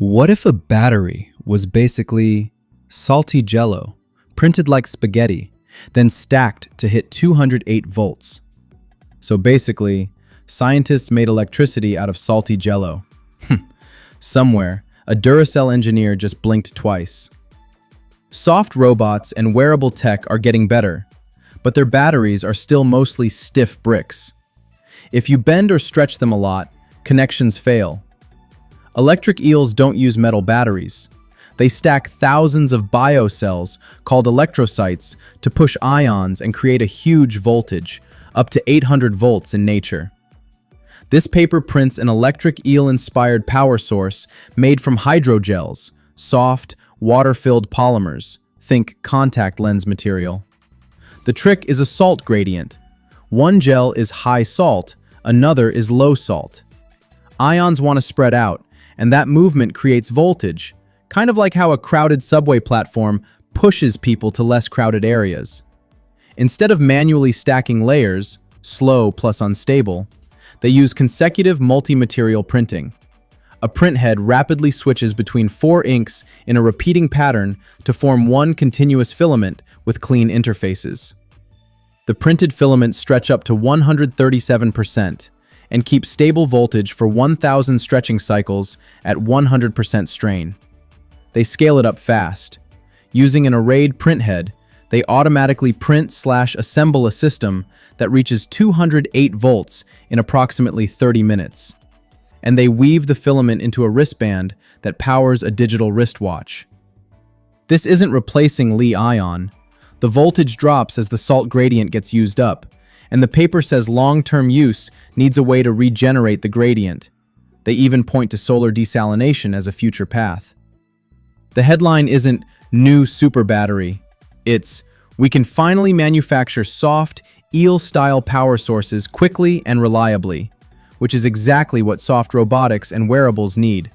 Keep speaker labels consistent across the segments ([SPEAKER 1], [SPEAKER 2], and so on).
[SPEAKER 1] What if a battery was basically salty jello, printed like spaghetti, then stacked to hit 208 volts? So basically, scientists made electricity out of salty jello. Somewhere, a Duracell engineer just blinked twice. Soft robots and wearable tech are getting better, but their batteries are still mostly stiff bricks. If you bend or stretch them a lot, connections fail. Electric eels don't use metal batteries. They stack thousands of biocells, called electrocytes, to push ions and create a huge voltage, up to 800 volts in nature. This paper prints an electric eel-inspired power source made from hydrogels, soft, water-filled polymers. Think contact lens material. The trick is a salt gradient. One gel is high salt, another is low salt. Ions want to spread out, and that movement creates voltage, kind of like how a crowded subway platform pushes people to less crowded areas. Instead of manually stacking layers, slow plus unstable, they use consecutive multi-material printing. A printhead rapidly switches between 4 inks in a repeating pattern to form one continuous filament with clean interfaces. The printed filaments stretch up to 137% and keep stable voltage for 1,000 stretching cycles at 100% strain. They scale it up fast. Using an arrayed printhead, they automatically print/assemble a system that reaches 208 volts in approximately 30 minutes. And they weave the filament into a wristband that powers a digital wristwatch. This isn't replacing Li-ion. The voltage drops as the salt gradient gets used up, and the paper says long-term use needs a way to regenerate the gradient. They even point to solar desalination as a future path. The headline isn't "New Super Battery." It's "We can finally manufacture soft, eel-style power sources quickly and reliably," which is exactly what soft robotics and wearables need.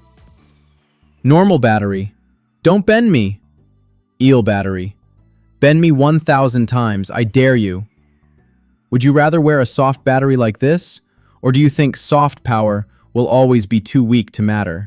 [SPEAKER 1] Normal battery. Don't bend me. Eel battery. Bend me 1,000 times, I dare you. Would you rather wear a soft battery like this, or do you think soft power will always be too weak to matter?